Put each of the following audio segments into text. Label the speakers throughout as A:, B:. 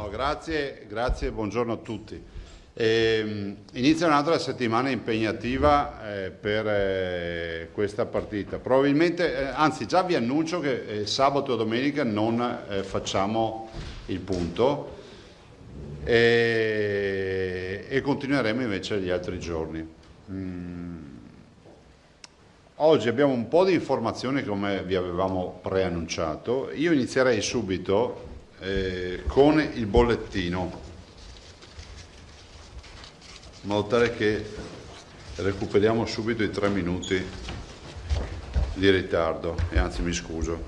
A: No, grazie, buongiorno a tutti. Inizia un'altra settimana impegnativa per questa partita. Probabilmente, anzi già vi annuncio che sabato e domenica non facciamo il punto e continueremo invece gli altri giorni. Oggi abbiamo un po' di informazioni come vi avevamo preannunciato. Io inizierei subito con il bollettino, in modo tale che recuperiamo subito i 3 minuti di ritardo, e anzi mi scuso.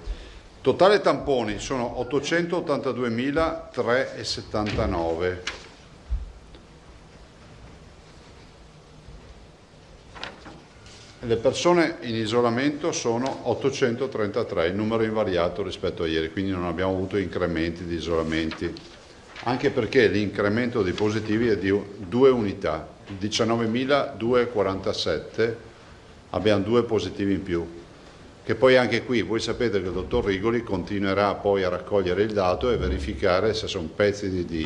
A: Totale tamponi sono 882.379. Le persone in isolamento sono 833, il numero invariato rispetto a ieri, quindi non abbiamo avuto incrementi di isolamenti, anche perché l'incremento dei positivi è di 2 unità, 19.247, abbiamo 2 positivi in più, che poi anche qui voi sapete che il dottor Rigoli continuerà poi a raccogliere il dato e verificare se sono pezzi di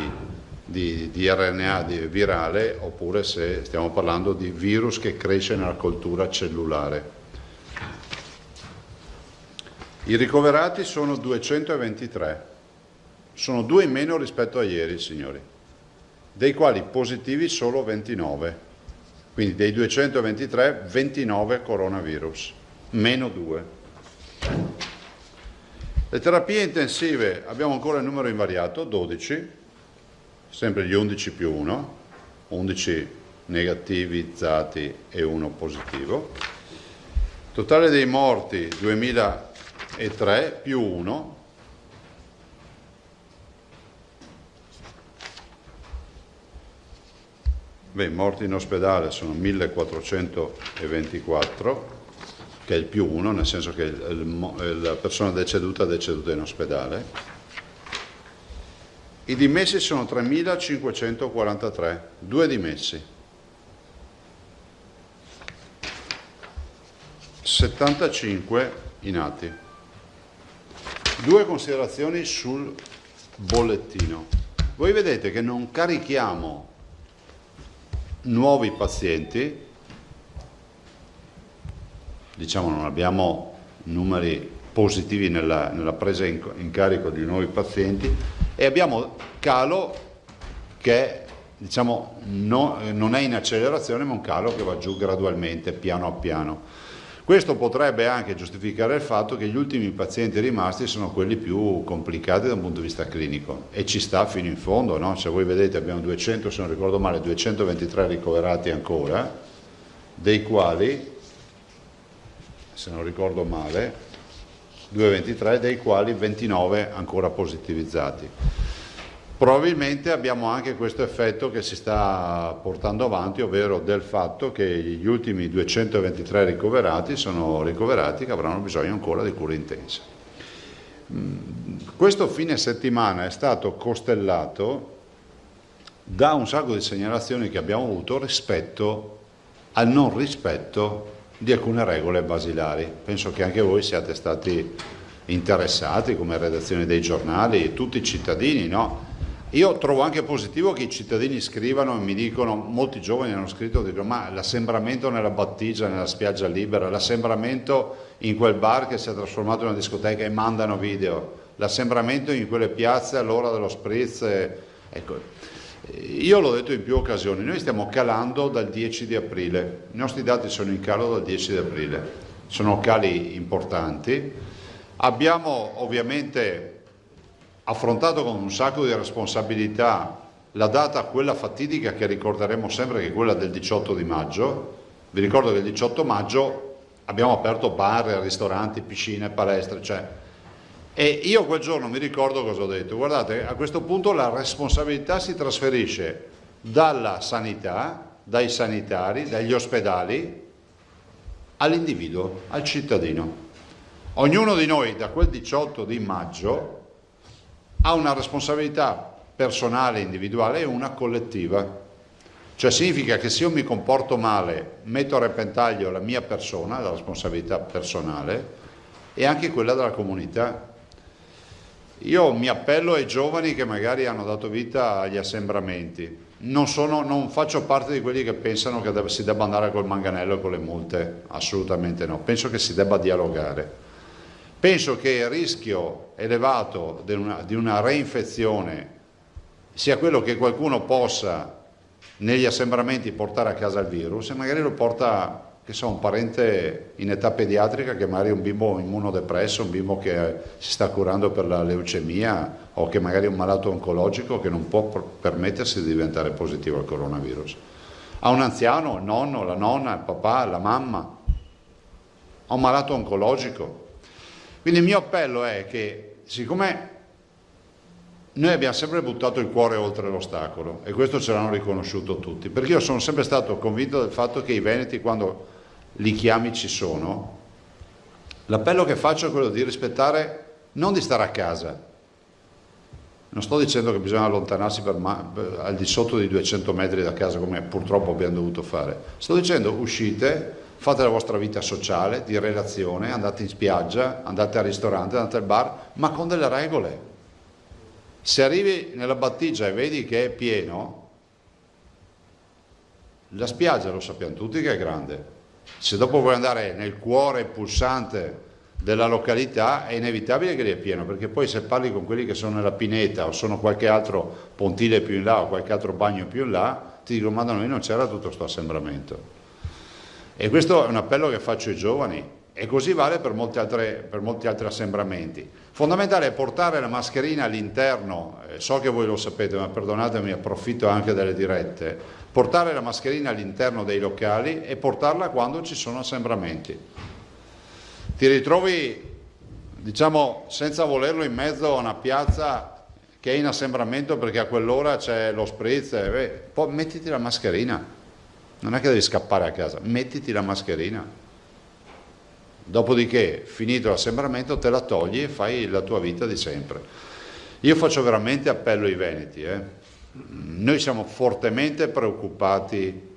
A: RNA virale oppure se stiamo parlando di virus che cresce nella coltura cellulare. I ricoverati sono 223, sono 2 in meno rispetto a ieri, signori, dei quali positivi solo 29, quindi dei 223 29 coronavirus, meno 2. Le terapie intensive abbiamo ancora il numero invariato, 12, sempre gli 11 più 1, 11 negativizzati e 1 positivo. Totale dei morti 2003 più 1. Beh, morti in ospedale sono 1424, che è il più 1, nel senso che la persona deceduta è deceduta in ospedale. I dimessi sono 3.543, 2 dimessi, 75 i nati. 2 considerazioni sul bollettino. Voi vedete che non carichiamo nuovi pazienti, diciamo non abbiamo numeri positivi nella presa in carico di nuovi pazienti, e abbiamo calo che diciamo non è in accelerazione, ma un calo che va giù gradualmente, piano a piano. Questo potrebbe anche giustificare il fatto che gli ultimi pazienti rimasti sono quelli più complicati da un punto di vista clinico, e ci sta fino in fondo, no? Se voi vedete abbiamo 200, se non ricordo male, 223 ricoverati ancora, dei quali, se non ricordo male, 223, dei quali 29 ancora positivizzati. Probabilmente abbiamo anche questo effetto che si sta portando avanti, ovvero del fatto che gli ultimi 223 ricoverati sono ricoverati che avranno bisogno ancora di cure intense. Questo fine settimana è stato costellato da un sacco di segnalazioni che abbiamo avuto rispetto al non rispetto di alcune regole basilari. Penso che anche voi siate stati interessati, come redazione dei giornali, e tutti i cittadini, no? Io trovo anche positivo che i cittadini scrivano e mi dicono, molti giovani hanno scritto, dicono, ma l'assembramento nella battigia, nella spiaggia libera, l'assembramento in quel bar che si è trasformato in una discoteca, e mandano video, l'assembramento in quelle piazze all'ora dello spritz, ecco. Io l'ho detto in più occasioni, noi stiamo calando dal 10 di aprile, i nostri dati sono in calo dal 10 di aprile, sono cali importanti. Abbiamo ovviamente affrontato con un sacco di responsabilità la data, quella fatidica che ricorderemo sempre, che è quella del 18 di maggio. Vi ricordo che il 18 maggio abbiamo aperto bar, ristoranti, piscine, palestre, e io quel giorno mi ricordo cosa ho detto: guardate, a questo punto la responsabilità si trasferisce dalla sanità, dai sanitari, dagli ospedali, all'individuo, al cittadino. Ognuno di noi da quel 18 di maggio ha una responsabilità personale, individuale, e una collettiva. Cioè significa che se io mi comporto male, metto a repentaglio la mia persona, la responsabilità personale, e anche quella della comunità. Io mi appello ai giovani che magari hanno dato vita agli assembramenti. Non faccio parte di quelli che pensano che si debba andare col manganello e con le multe, assolutamente no. Penso che si debba dialogare. Penso che il rischio elevato di una reinfezione sia quello che qualcuno possa negli assembramenti portare a casa il virus e magari lo porta, che so, un parente in età pediatrica, che magari è un bimbo immunodepresso, un bimbo che si sta curando per la leucemia o che magari è un malato oncologico che non può permettersi di diventare positivo al coronavirus. A un anziano, il nonno, la nonna, il papà, la mamma, a un malato oncologico. Quindi il mio appello è che, siccome noi abbiamo sempre buttato il cuore oltre l'ostacolo, e questo ce l'hanno riconosciuto tutti, perché io sono sempre stato convinto del fatto che i veneti, quando li chiami, ci sono. L'appello che faccio è quello di rispettare, non di stare a casa. Non sto dicendo che bisogna allontanarsi al di sotto di 200 metri da casa, come purtroppo abbiamo dovuto fare. Sto dicendo: uscite, fate la vostra vita sociale, di relazione, andate in spiaggia, andate al ristorante, andate al bar, ma con delle regole. Se arrivi nella battigia e vedi che è pieno, la spiaggia lo sappiamo tutti che è grande. Se dopo vuoi andare nel cuore pulsante della località, è inevitabile che lì è pieno, perché poi se parli con quelli che sono nella pineta o sono qualche altro pontile più in là o qualche altro bagno più in là, ti dicono: ma da noi non c'era tutto questo assembramento. E questo è un appello che faccio ai giovani, e così vale per molti altri assembramenti. Fondamentale è portare la mascherina all'interno, so che voi lo sapete, ma perdonatemi, approfitto anche delle dirette, portare la mascherina all'interno dei locali e portarla quando ci sono assembramenti. Ti ritrovi, diciamo, senza volerlo, in mezzo a una piazza che è in assembramento perché a quell'ora c'è lo spritz, poi mettiti la mascherina, non è che devi scappare a casa, mettiti la mascherina. Dopodiché, finito l'assembramento, te la togli e fai la tua vita di sempre. Io faccio veramente appello ai veneti. Noi siamo fortemente preoccupati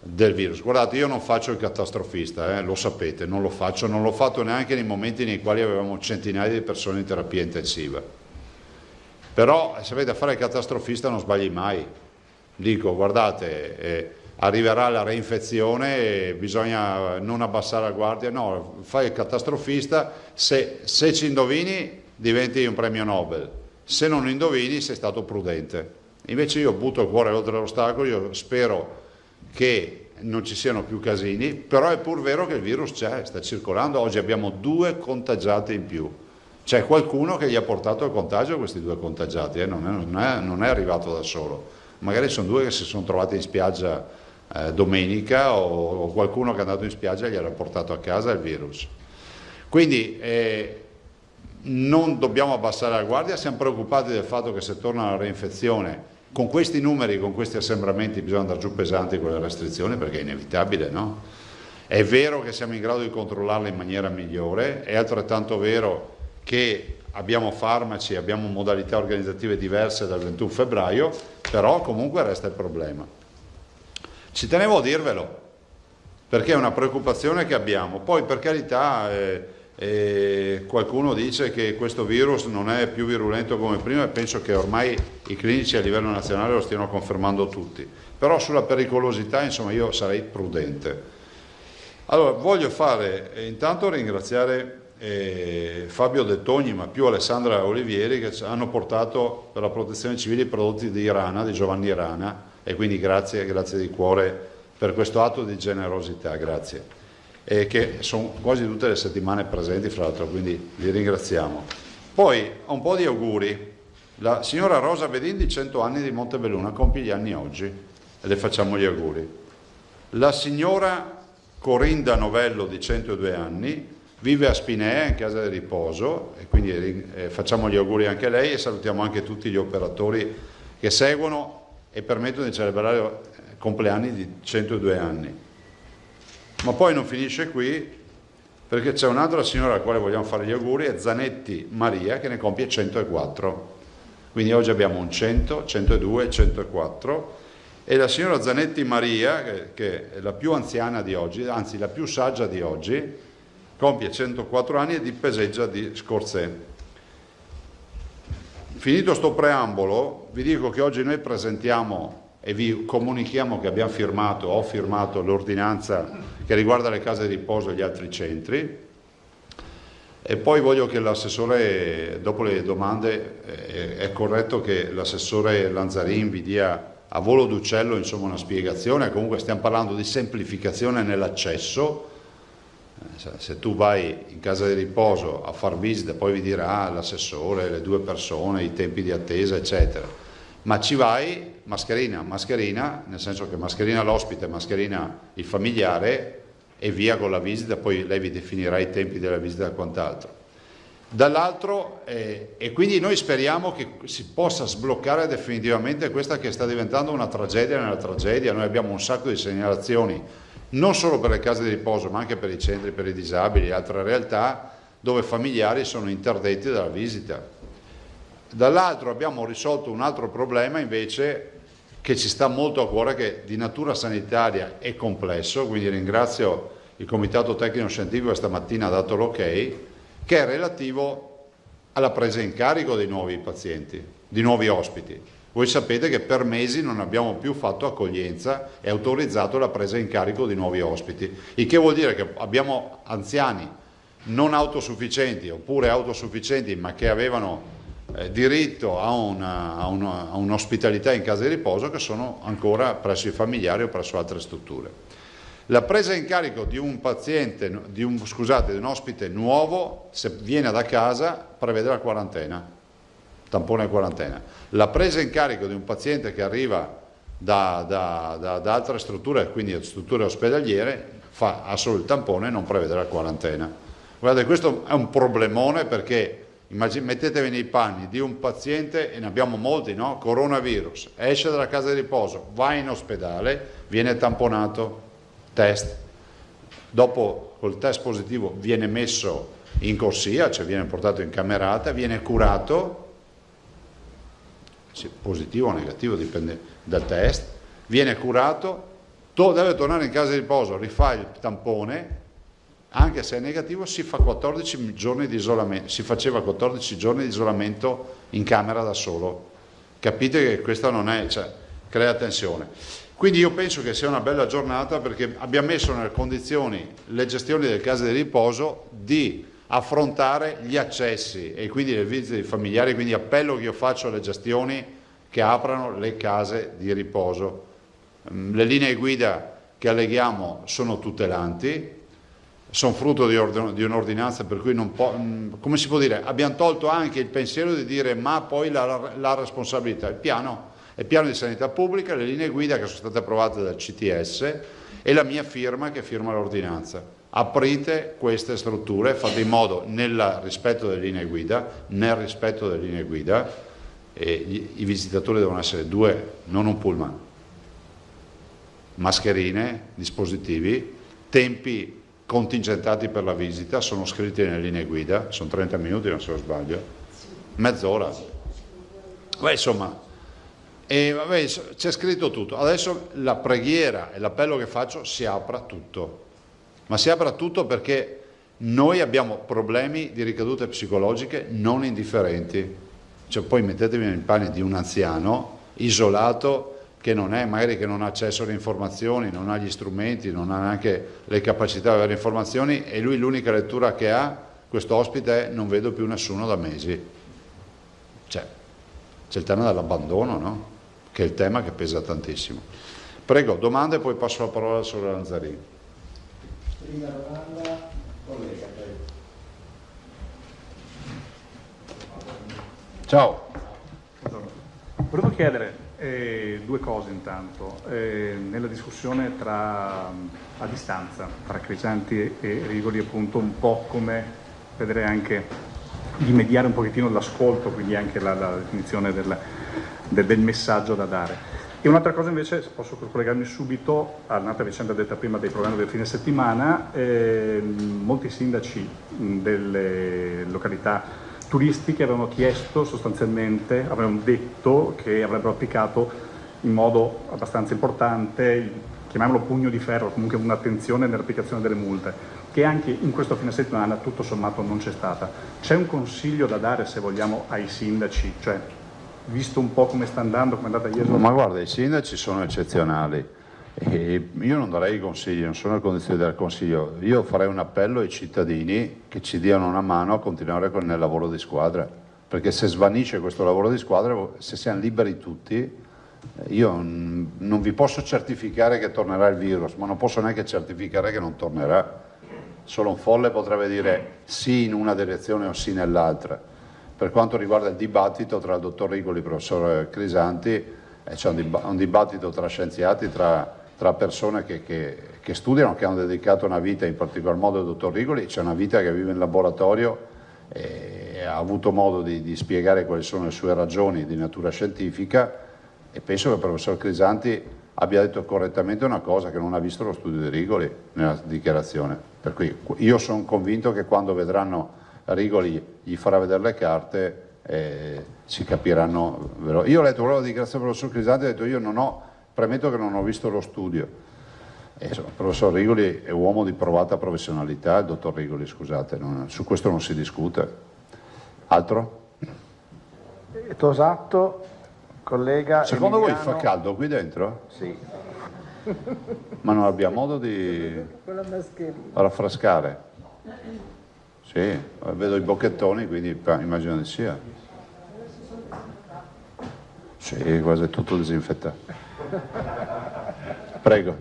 A: del virus. Guardate, io non faccio il catastrofista, lo sapete, non lo faccio, non l'ho fatto neanche nei momenti nei quali avevamo centinaia di persone in terapia intensiva. Però, sapete, a fare il catastrofista non sbagli mai. Dico, guardate, arriverà la reinfezione e bisogna non abbassare la guardia. No, fai il catastrofista, se ci indovini diventi un premio Nobel, se non indovini sei stato prudente. Invece io butto il cuore oltre l'ostacolo, io spero che non ci siano più casini, però è pur vero che il virus c'è, sta circolando. Oggi abbiamo 2 contagiati in più. C'è qualcuno che gli ha portato il contagio a questi 2 contagiati, non è arrivato da solo. Magari sono 2 che si sono trovati in spiaggia domenica, o qualcuno che è andato in spiaggia e gliel'ha portato a casa il virus. Quindi non dobbiamo abbassare la guardia, siamo preoccupati del fatto che se torna la reinfezione, con questi numeri, con questi assembramenti, bisogna andare giù pesanti con le restrizioni, perché è inevitabile, no? È vero che siamo in grado di controllarle in maniera migliore, è altrettanto vero che abbiamo farmaci, abbiamo modalità organizzative diverse dal 21 febbraio, però comunque resta il problema. Ci tenevo a dirvelo, perché è una preoccupazione che abbiamo. Poi, per carità, qualcuno dice che questo virus non è più virulento come prima, e penso che ormai i clinici a livello nazionale lo stiano confermando tutti. Però sulla pericolosità, insomma, io sarei prudente. Allora, voglio intanto ringraziare Fabio De Togni, ma più Alessandra Olivieri, che hanno portato per la protezione civile i prodotti di Rana, di Giovanni Rana, e quindi grazie di cuore per questo atto di generosità, grazie. Che sono quasi tutte le settimane presenti, fra l'altro, quindi li ringraziamo. Poi un po' di auguri. La signora Rosa Bedin, di 100 anni, di Montebelluna, compie gli anni oggi e le facciamo gli auguri. La signora Corinda Novello, di 102 anni, vive a Spinea, in casa di riposo, e quindi facciamo gli auguri anche a lei, e salutiamo anche tutti gli operatori che seguono e permettono di celebrare i compleanni di 102 anni. Ma poi non finisce qui, perché c'è un'altra signora alla quale vogliamo fare gli auguri, è Zanetti Maria, che ne compie 104. Quindi oggi abbiamo un 100, 102, 104, e la signora Zanetti Maria, che è la più anziana di oggi, anzi la più saggia di oggi, compie 104 anni e di Peseggia di Scorzè. finito sto preambolo, vi dico che oggi noi presentiamo e vi comunichiamo che abbiamo firmato, ho firmato l'ordinanza che riguarda le case di riposo e gli altri centri, e poi voglio che l'assessore, dopo le domande, è corretto che l'assessore Lanzarin vi dia a volo d'uccello insomma una spiegazione. Comunque stiamo parlando di semplificazione nell'accesso. Se tu vai in casa di riposo a far visita, poi vi dirà l'assessore, le 2 persone, i tempi di attesa eccetera, ma ci vai mascherina, nel senso che mascherina l'ospite, mascherina il familiare e via con la visita, poi lei vi definirà i tempi della visita e quant'altro. Dall'altro, e quindi noi speriamo che si possa sbloccare definitivamente questa che sta diventando una tragedia nella tragedia. Noi abbiamo un sacco di segnalazioni, non solo per le case di riposo, ma anche per i centri per i disabili e altre realtà, dove familiari sono interdetti dalla visita. Dall'altro abbiamo risolto un altro problema invece che ci sta molto a cuore, che di natura sanitaria è complesso, quindi ringrazio il Comitato Tecnico Scientifico che stamattina ha dato l'ok, che è relativo alla presa in carico dei nuovi pazienti, di nuovi ospiti. Voi sapete che per mesi non abbiamo più fatto accoglienza e autorizzato la presa in carico di nuovi ospiti, il che vuol dire che abbiamo anziani non autosufficienti oppure autosufficienti ma che avevano diritto a un'ospitalità in casa di riposo che sono ancora presso i familiari o presso altre strutture. La presa in carico di un paziente, di un ospite nuovo, se viene da casa, prevede la quarantena, tampone e quarantena. La presa in carico di un paziente che arriva da altre strutture, quindi strutture ospedaliere, fa solo il tampone e non prevede la quarantena. Guardate, questo è un problemone perché mettetevi nei panni di un paziente, e ne abbiamo molti, no? Coronavirus, esce dalla casa di riposo, va in ospedale, viene tamponato, test, dopo col test positivo viene messo in corsia, cioè viene portato in camerata, viene curato, positivo o negativo dipende dal test, viene curato, deve tornare in casa di riposo, rifà il tampone, anche se è negativo si fa 14 giorni di isolamento, si faceva 14 giorni di isolamento in camera da solo. Capite che questa non è, cioè, crea tensione. Quindi io penso che sia una bella giornata perché abbiamo messo nelle condizioni le gestioni delle case di riposo di affrontare gli accessi e quindi le visite dei familiari, quindi appello che io faccio alle gestioni che aprano le case di riposo. Le linee guida che alleghiamo sono tutelanti, sono frutto di un'ordinanza per cui non può, come si può dire, abbiamo tolto anche il pensiero di dire ma poi la responsabilità, il piano di sanità pubblica, le linee guida che sono state approvate dal CTS e la mia firma che firma l'ordinanza. Aprite queste strutture, fate in modo nel rispetto delle linee guida, e i visitatori devono essere 2, non un pullman, mascherine, dispositivi, tempi contingentati per la visita, sono scritti nelle linee guida, sono 30 minuti non se non sbaglio, mezz'ora. Beh, insomma, c'è scritto tutto. Adesso la preghiera e l'appello che faccio, si apra tutto, ma si apra tutto perché noi abbiamo problemi di ricadute psicologiche non indifferenti. Cioè, poi mettetevi nei panni di un anziano isolato che non è, magari che non ha accesso alle informazioni, non ha gli strumenti, non ha neanche le capacità di avere informazioni e lui l'unica lettura che ha, questo ospite, è non vedo più nessuno da mesi. C'è il tema dell'abbandono, no? Che è il tema che pesa tantissimo. Prego, domande e poi passo la parola al signor Lanzarin.
B: Prima domanda, collega.
A: Ciao.
C: Volevo chiedere 2 cose intanto. Nella discussione a distanza tra Crescenti e Rigoli, appunto, un po' come vedere anche di mediare un pochettino l'ascolto, quindi anche la definizione del messaggio da dare. E un'altra cosa invece, se posso collegarmi subito all'altra vicenda detta prima dei programmi del fine settimana, molti sindaci delle località turistiche avevano chiesto sostanzialmente, avevano detto che avrebbero applicato in modo abbastanza importante, chiamiamolo pugno di ferro, comunque un'attenzione nell'applicazione delle multe. che anche in questo fine settimana tutto sommato non c'è stata. C'è un consiglio da dare, se vogliamo, ai sindaci, cioè visto un po' come sta andando, come è andata ieri?
A: Ma guarda, i sindaci sono eccezionali e io non darei consigli, non sono in condizione di dare consiglio. Io farei un appello ai cittadini che ci diano una mano a continuare nel lavoro di squadra, perché se svanisce questo lavoro di squadra, se siamo liberi tutti, io non vi posso certificare che tornerà il virus, ma non posso neanche certificare che non tornerà. Solo un folle potrebbe dire sì in una direzione o sì nell'altra. Per quanto riguarda il dibattito tra il dottor Rigoli e il professor Crisanti, c'è un dibattito tra scienziati, tra persone che studiano, che hanno dedicato una vita, in particolar modo il dottor Rigoli, c'è una vita che vive in laboratorio e ha avuto modo di spiegare quali sono le sue ragioni di natura scientifica, e penso che il professor Crisanti abbia detto correttamente una cosa, che non ha visto lo studio di Rigoli nella dichiarazione. Per cui io sono convinto che quando vedranno Rigoli gli farà vedere le carte, si capiranno. Io ho letto la dichiarazione del professor Crisanti e ho detto premetto che non ho visto lo studio. Insomma, il professor Rigoli è uomo di provata professionalità, il dottor Rigoli, scusate, su questo non si discute. Altro?
B: Tosato, collega.
A: Secondo
B: Emiliano.
A: voi fa caldo qui dentro?
B: Sì.
A: Ma non abbiamo modo di raffrescare? Sì, vedo i bocchettoni, quindi immagino di sia. Sì, quasi tutto disinfettato. Prego.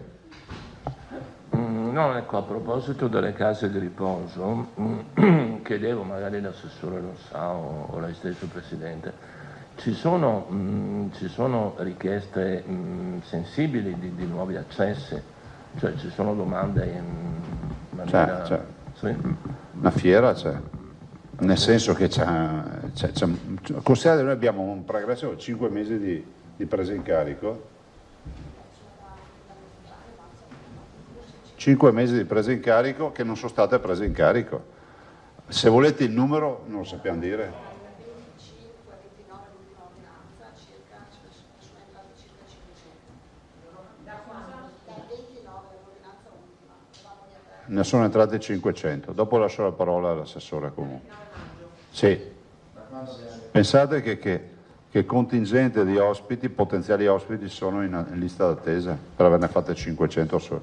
D: No, ecco, a proposito delle case di riposo, chiedevo, magari l'assessore lo sa o lei stesso Presidente, ci sono richieste sensibili di nuovi accessi, cioè ci sono domande in maniera...
A: C'è.
D: Sì?
A: Una fiera c'è, nel senso che considerate che noi abbiamo un progresso di 5 mesi di presa in carico, 5 mesi di presa in carico che non sono state prese in carico. Se volete il numero non lo sappiamo dire. Ne sono entrate 500, dopo lascio la parola all'assessore comunque. Sì. Pensate che contingente di ospiti, potenziali ospiti, sono in lista d'attesa per averne fatte 500 solo.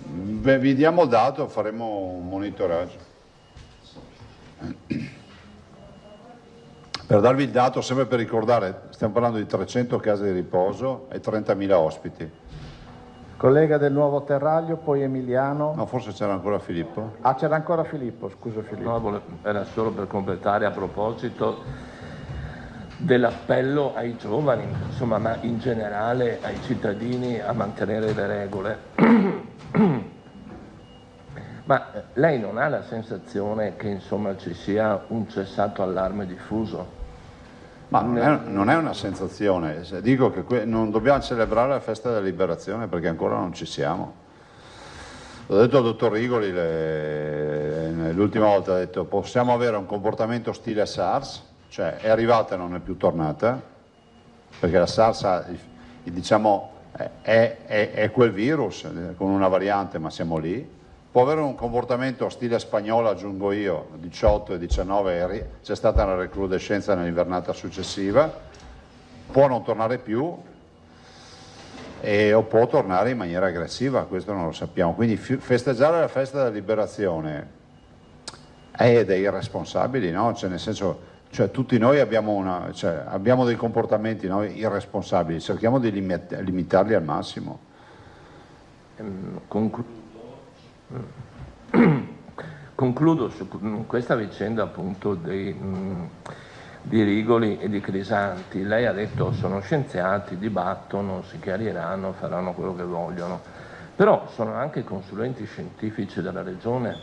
A: Beh, vi diamo il dato, faremo un monitoraggio. Per darvi il dato, sempre per ricordare, stiamo parlando di 300 case di riposo e 30.000 ospiti.
B: Collega del Nuovo Terraglio, poi Emiliano.
A: No, forse c'era ancora Filippo.
B: Ah, c'era ancora Filippo, scusa Filippo.
D: No, era solo per completare a proposito dell'appello ai giovani, insomma, ma in generale ai cittadini a mantenere le regole. Ma lei non ha la sensazione che insomma ci sia un cessato allarme diffuso?
A: Ma non è una sensazione, dico che non dobbiamo celebrare la festa della liberazione perché ancora non ci siamo. L'ho detto al dottor Rigoli l'ultima volta, ha detto possiamo avere un comportamento stile SARS, cioè è arrivata e non è più tornata, perché la SARS diciamo, è quel virus con una variante, ma siamo lì. Può avere un comportamento stile spagnolo, aggiungo io, 18 e 19 c'è stata una recrudescenza nell'invernata successiva, può non tornare più o può tornare in maniera aggressiva, questo non lo sappiamo. Quindi festeggiare la festa della liberazione è dei irresponsabili, no? Cioè, nel senso, cioè, tutti noi abbiamo dei comportamenti irresponsabili, cerchiamo di limitarli al massimo.
D: Concludo su questa vicenda appunto di Rigoli e di Crisanti. Lei ha detto sono scienziati, dibattono, si chiariranno, faranno quello che vogliono, però sono anche consulenti scientifici della Regione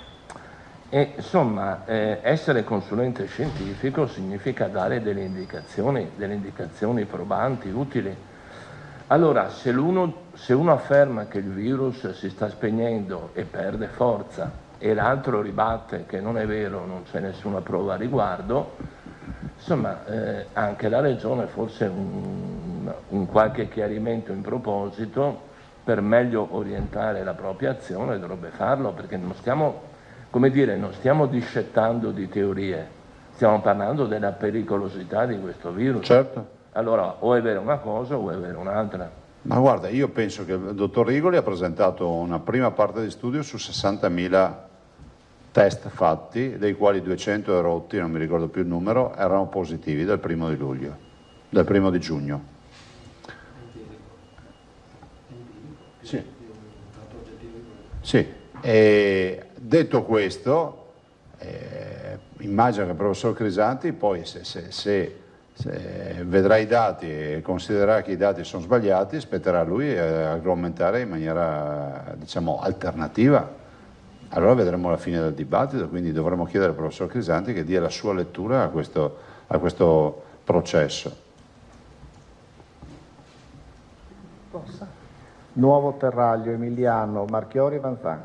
D: e insomma essere consulente scientifico significa dare delle indicazioni probanti, utili. Allora, se uno afferma che il virus si sta spegnendo e perde forza e l'altro ribatte che non è vero, non c'è nessuna prova a riguardo, insomma anche la Regione forse un qualche chiarimento in proposito per meglio orientare la propria azione dovrebbe farlo, perché non stiamo, come dire, non stiamo discettando di teorie, stiamo parlando della pericolosità di questo virus.
A: Certo.
D: Allora o è vera una cosa o è vera un'altra.
A: Ma guarda, io penso che il dottor Rigoli ha presentato una prima parte di studio su 60.000 test fatti, dei quali 200 erotti, non mi ricordo più il numero, erano positivi dal 1° di luglio, dal 1° di giugno. Sì. Sì. E detto questo, immagino che il professor Crisanti poi se vedrà i dati e considererà che i dati sono sbagliati, spetterà a lui argomentare in maniera, diciamo, alternativa. Allora vedremo la fine del dibattito, quindi dovremo chiedere al professor Crisanti che dia la sua lettura a questo processo.
B: Nuovo Terraglio, Emiliano, Marchiori, Vanzan.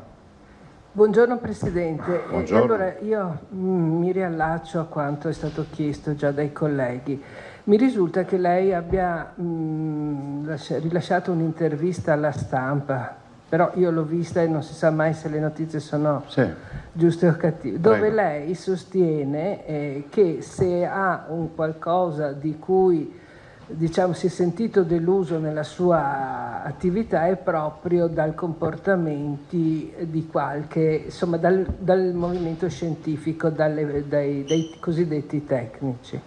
E: Buongiorno Presidente.
A: Buongiorno.
E: Allora io mi riallaccio a quanto è stato chiesto già dai colleghi. Mi risulta che lei abbia rilasciato un'intervista alla Stampa, però io l'ho vista e non si sa mai se le notizie sono giuste o cattive, dove lei sostiene che se ha un qualcosa di cui, diciamo, si è sentito deluso nella sua attività è proprio dal comportamenti di qualche, insomma dal movimento scientifico, dai cosiddetti tecnici.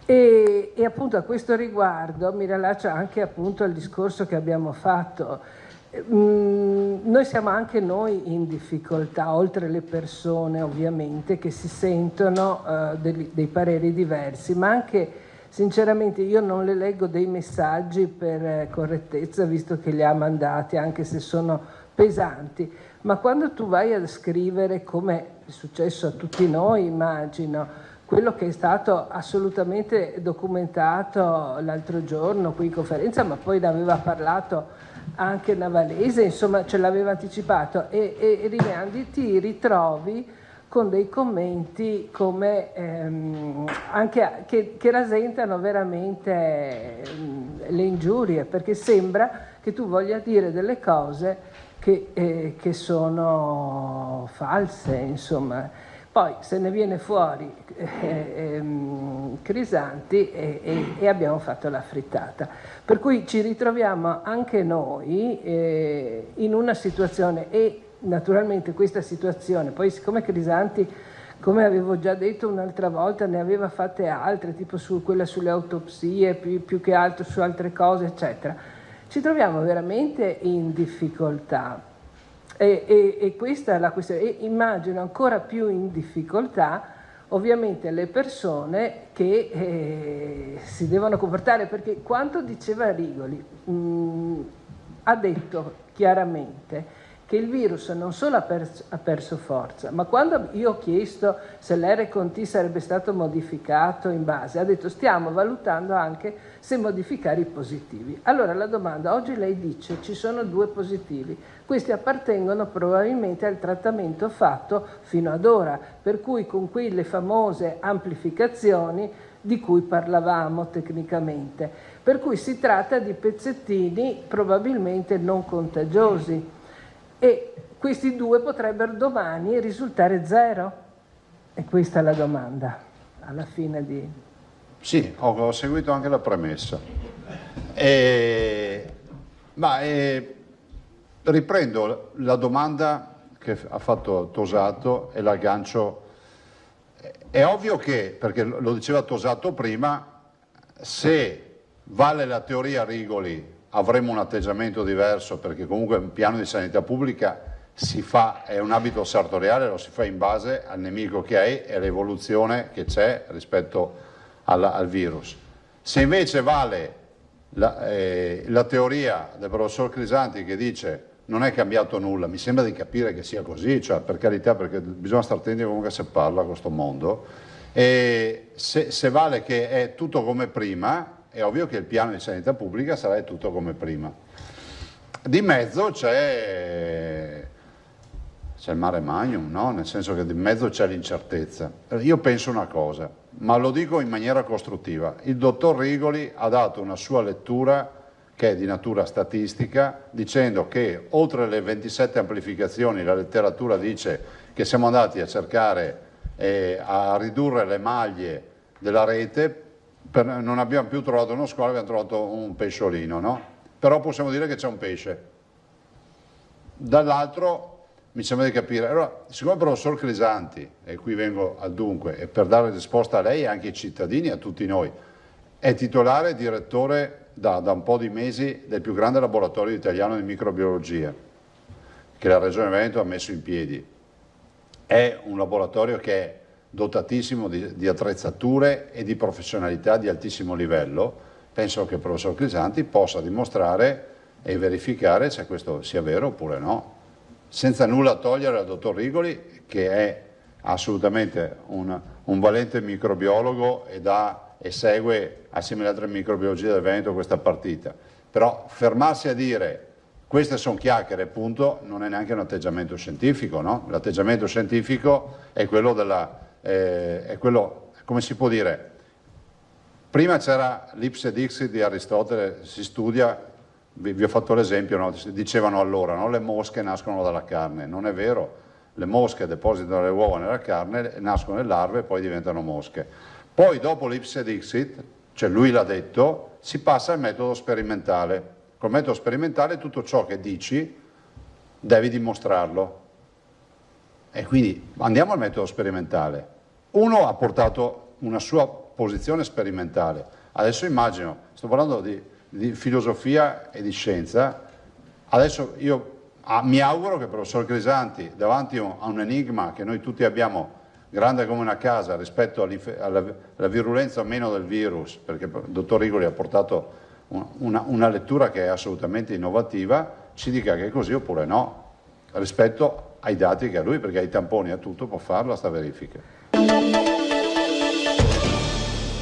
E: E appunto a questo riguardo mi riallaccio anche appunto al discorso che abbiamo fatto. Noi siamo anche noi in difficoltà, oltre le persone ovviamente che si sentono dei pareri diversi, ma anche sinceramente io non le leggo dei messaggi per correttezza, visto che li ha mandati, anche se sono pesanti, ma quando tu vai a scrivere, come è successo a tutti noi immagino, quello che è stato assolutamente documentato l'altro giorno qui in conferenza, ma poi ne aveva parlato anche Navalese, insomma ce l'aveva anticipato, e Rinaldi ti ritrovi con dei commenti come anche che rasentano veramente le ingiurie, perché sembra che tu voglia dire delle cose che sono false, insomma. Poi se ne viene fuori Crisanti e abbiamo fatto la frittata. Per cui ci ritroviamo anche noi in una situazione, e naturalmente questa situazione, poi siccome Crisanti, come avevo già detto un'altra volta, ne aveva fatte altre, tipo quella sulle autopsie, più che altro su altre cose, eccetera, ci troviamo veramente in difficoltà. E questa è la questione. E immagino ancora più in difficoltà ovviamente le persone che si devono comportare, perché quanto diceva Rigoli ha detto chiaramente che il virus non solo ha perso forza, ma quando io ho chiesto se l'R-Conti sarebbe stato modificato in base, ha detto stiamo valutando anche se modificare i positivi. Allora la domanda, oggi lei dice ci sono 2 positivi, questi appartengono probabilmente al trattamento fatto fino ad ora, per cui con quelle famose amplificazioni di cui parlavamo tecnicamente, per cui si tratta di pezzettini probabilmente non contagiosi. E questi 2 potrebbero domani risultare 0? E questa è la domanda, alla fine di...
A: Sì, ho seguito anche la premessa. Riprendo la domanda che ha fatto Tosato e l'aggancio. È ovvio che, perché lo diceva Tosato prima, se vale la teoria Rigoli avremo un atteggiamento diverso, perché comunque un piano di sanità pubblica si fa, è un abito sartoriale, lo si fa in base al nemico che hai e all'evoluzione che c'è rispetto al virus. Se invece vale la teoria del professor Crisanti che dice non è cambiato nulla, mi sembra di capire che sia così, cioè per carità, perché bisogna stare attenti comunque se parla a questo mondo, e se vale che è tutto come prima, è ovvio che il piano di sanità pubblica sarà tutto come prima. Di mezzo c'è il mare magnum, no? Nel senso che di mezzo c'è l'incertezza. Io penso una cosa, ma lo dico in maniera costruttiva. Il dottor Rigoli ha dato una sua lettura che è di natura statistica, dicendo che oltre le 27 amplificazioni la letteratura dice che siamo andati a cercare a ridurre le maglie della rete, non abbiamo più trovato uno squalo, abbiamo trovato un pesciolino, no? Però possiamo dire che c'è un pesce. Dall'altro mi sembra di capire, allora, siccome il professor Crisanti, e qui vengo al dunque, e per dare risposta a lei e anche ai cittadini, a tutti noi, è titolare e direttore da un po' di mesi del più grande laboratorio italiano di microbiologia che la Regione Veneto ha messo in piedi. È un laboratorio che è dotatissimo di attrezzature e di professionalità di altissimo livello. Penso che il professor Crisanti possa dimostrare e verificare se questo sia vero oppure no, senza nulla togliere al dottor Rigoli, che è assolutamente un valente microbiologo e segue assieme alle altre microbiologie del Veneto questa partita. Però fermarsi a dire queste sono chiacchiere, punto, non è neanche un atteggiamento scientifico, no? L'atteggiamento scientifico è quello come si può dire, prima c'era l'ipse dixit di Aristotele, si studia, vi ho fatto l'esempio, no? Dicevano allora, no? Le mosche nascono dalla carne, non è vero, le mosche depositano le uova nella carne, nascono le larve e poi diventano mosche. Poi dopo l'ipse dixit, cioè lui l'ha detto, si passa al metodo sperimentale. Col metodo sperimentale tutto ciò che dici devi dimostrarlo. E quindi andiamo al metodo sperimentale. Uno ha portato una sua posizione sperimentale. Adesso immagino, sto parlando di filosofia e di scienza, adesso io mi auguro che il professor Crisanti, davanti a un enigma che noi tutti abbiamo grande come una casa rispetto alla virulenza o meno del virus, perché il dottor Rigoli ha portato una lettura che è assolutamente innovativa, ci dica che è così oppure no, rispetto ai dati che ha lui, perché ai tamponi e a tutto può farlo sta verifica.